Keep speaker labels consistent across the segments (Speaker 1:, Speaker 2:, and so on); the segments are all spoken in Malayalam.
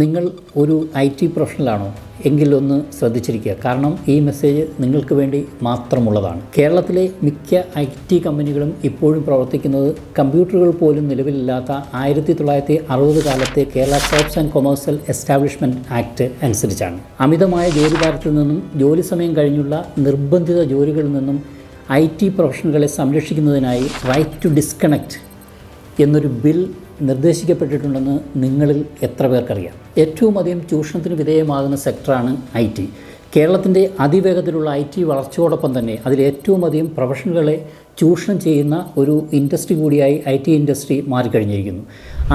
Speaker 1: നിങ്ങൾ ഒരു IT പ്രൊഫഷണലാണോ എങ്കിലൊന്ന് ശ്രദ്ധിച്ചിരിക്കുക. കാരണം ഈ മെസ്സേജ് നിങ്ങൾക്ക് വേണ്ടി മാത്രമുള്ളതാണ്. കേരളത്തിലെ മിക്ക IT കമ്പനികളും ഇപ്പോഴും പ്രവർത്തിക്കുന്നത് കമ്പ്യൂട്ടറുകൾ പോലും നിലവിലില്ലാത്ത 1960 കാലത്തെ Kerala shops and commercial establishment act അനുസരിച്ചാണ്. അമിതമായ ജോലിഭാരത്തിൽ നിന്നും ജോലി സമയം കഴിഞ്ഞുള്ള നിർബന്ധിത ജോലികളിൽ നിന്നും IT പ്രൊഫഷണലുകളെ സംരക്ഷിക്കുന്നതിനായി റൈറ്റ് ടു ഡിസ്കണക്റ്റ് എന്നൊരു ബിൽ നിർദ്ദേശിക്കപ്പെട്ടിട്ടുണ്ടെന്ന് നിങ്ങളിൽ എത്ര പേർക്കറിയാം? ഏറ്റവും അധികം ചൂഷണത്തിന് വിധേയമാകുന്ന സെക്ടറാണ് IT. കേരളത്തിൻ്റെ അതിവേഗത്തിലുള്ള IT വളർച്ചയോടൊപ്പം തന്നെ അതിലേറ്റവും അധികം പ്രൊഫഷണലുകളെ ചൂഷണം ചെയ്യുന്ന ഒരു ഇൻഡസ്ട്രി കൂടിയായി IT ഇൻഡസ്ട്രി മാറിക്കഴിഞ്ഞിരിക്കുന്നു.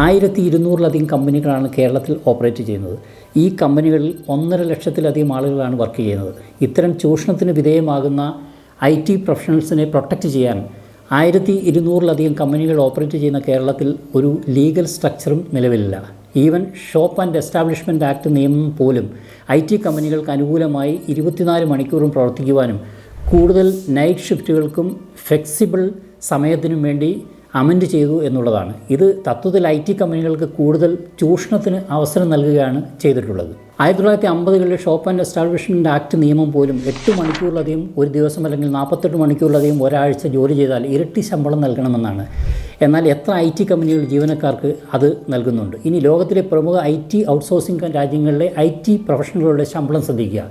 Speaker 1: 1200-ലധികം കമ്പനികളാണ് കേരളത്തിൽ ഓപ്പറേറ്റ് ചെയ്യുന്നത്. ഈ കമ്പനികളിൽ 1.5 ലക്ഷത്തിലധികം ആളുകളാണ് വർക്ക് ചെയ്യുന്നത്. ഇത്തരം ചൂഷണത്തിന് വിധേയമാകുന്ന IT പ്രൊഫഷണൽസിനെ പ്രൊട്ടക്റ്റ് ചെയ്യാൻ 1200-ലധികം കമ്പനികൾ ഓപ്പറേറ്റ് ചെയ്യുന്ന കേരളത്തിൽ ഒരു ലീഗൽ സ്ട്രക്ചറും നിലവിലില്ല. Even shop and establishment act നിയമം പോലും IT കമ്പനികൾക്ക് അനുകൂലമായി 24 മണിക്കൂറും പ്രവർത്തിക്കുവാനും കൂടുതൽ നൈറ്റ് ഷിഫ്റ്റുകൾക്കും ഫ്ലെക്സിബിൾ സമയത്തിനും വേണ്ടി അമെൻഡ് ചെയ്തു എന്നുള്ളതാണ്. ഇത് തത്വത്തിൽ IT കമ്പനികൾക്ക് കൂടുതൽ ചൂഷണത്തിന് അവസരം നൽകുകയാണ് ചെയ്തിട്ടുള്ളത്. 1950-കളിലെ ഷോപ്പ് ആൻഡ് എസ്റ്റാബ്ലിഷ്മെൻറ്റ് ആക്ട് നിയമം പോലും 8 മണിക്കൂറിലധികം ഒരു ദിവസം അല്ലെങ്കിൽ 48 മണിക്കൂറിലധികം ഒരാഴ്ച ജോലി ചെയ്താൽ ഇരട്ടി ശമ്പളം നൽകണമെന്നാണ്. എന്നാൽ എത്ര IT കമ്പനികൾ ജീവനക്കാർക്ക് അത് നൽകുന്നുണ്ട്? ഇനി ലോകത്തിലെ പ്രമുഖ IT ഔട്ട്സോഴ്സിംഗ് രാജ്യങ്ങളിലെ IT പ്രൊഫഷണലുകളുടെ ശമ്പളം ശ്രദ്ധിക്കുക.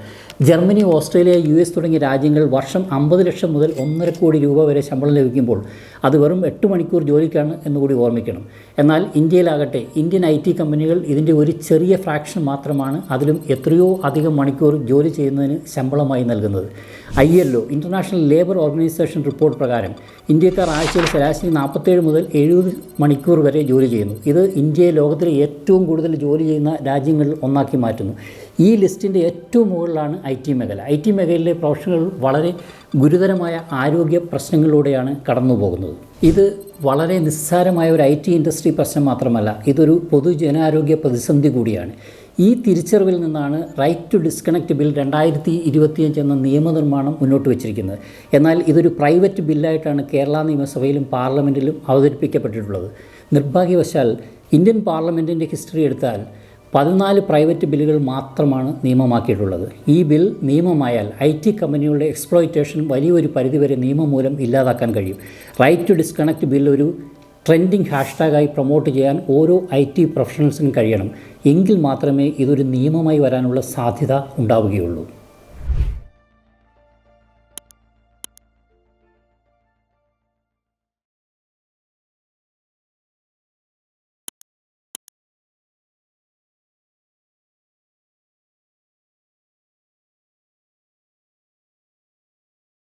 Speaker 1: ജർമ്മനി, ഓസ്ട്രേലിയ, US തുടങ്ങിയ രാജ്യങ്ങൾ വർഷം 50 ലക്ഷം മുതൽ 1.5 കോടി രൂപ വരെ ശമ്പളം ലഭിക്കുമ്പോൾ അത് വെറും 8 മണിക്കൂർ ജോലിക്കാണ് എന്നുകൂടി ഓർമ്മിക്കണം. എന്നാൽ ഇന്ത്യയിലാകട്ടെ ഇന്ത്യൻ IT കമ്പനികൾ ഇതിൻ്റെ ഒരു ചെറിയ ഫ്രാക്ഷൻ മാത്രമാണ് അതിലും എത്രയോ അധികം മണിക്കൂർ ജോലി ചെയ്യുന്നതിന് ശമ്പളമായി നൽകുന്നത്. ILO international labour organisation report പ്രകാരം ഇന്ത്യക്കാർ ആഴ്ചയിൽ ശരാശരി 47 മുതൽ 70 മണിക്കൂർ വരെ ജോലി ചെയ്യുന്നു. ഇത് ഇന്ത്യയെ ലോകത്തിലെ ഏറ്റവും കൂടുതൽ ജോലി ചെയ്യുന്ന രാജ്യങ്ങളിൽ ഒന്നാക്കി മാറ്റുന്നു. ഈ ലിസ്റ്റിൻ്റെ ഏറ്റവും മുകളിലാണ് IT മേഖല. IT മേഖലയിലെ പ്രൊഫഷണലുകൾ വളരെ ഗുരുതരമായ ആരോഗ്യ പ്രശ്നങ്ങളിലൂടെയാണ് കടന്നു പോകുന്നത്. ഇത് വളരെ നിസ്സാരമായ ഒരു IT ഇൻഡസ്ട്രി പ്രശ്നം മാത്രമല്ല, ഇതൊരു പൊതുജനാരോഗ്യ പ്രതിസന്ധി കൂടിയാണ്. ഈ തിരിച്ചറിവിൽ നിന്നാണ് റൈറ്റ് ടു ഡിസ്കണക്റ്റ് ബിൽ 2025 എന്ന നിയമനിർമ്മാണം മുന്നോട്ട് വച്ചിരിക്കുന്നത്. എന്നാൽ ഇതൊരു പ്രൈവറ്റ് ബില്ലായിട്ടാണ് കേരള നിയമസഭയിലും പാർലമെൻറ്റിലും അവതരിപ്പിക്കപ്പെട്ടിട്ടുള്ളത്. നിർഭാഗ്യവശാൽ ഇന്ത്യൻ പാർലമെൻറ്റിൻ്റെ ഹിസ്റ്ററി എടുത്താൽ 14 പ്രൈവറ്റ് ബില്ലുകൾ മാത്രമാണ് നിയമമാക്കിയിട്ടുള്ളത്. ഈ ബിൽ നിയമമായാൽ IT കമ്പനികളുടെ എക്സ്പ്ലോയിറ്റേഷൻ വലിയൊരു പരിധിവരെ നിയമം മൂലം ഇല്ലാതാക്കാൻ കഴിയും. റൈറ്റ് ടു ഡിസ്കണക്റ്റ് ബിൽ ഒരു ട്രെൻഡിങ് ഹാഷ്ടാഗായി പ്രൊമോട്ട് ചെയ്യാൻ ഓരോ IT പ്രൊഫഷണൽസിനും കഴിയണം. എങ്കിൽ മാത്രമേ ഇതൊരു നിയമമായി വരാനുള്ള സാധ്യത ഉണ്ടാവുകയുള്ളൂ.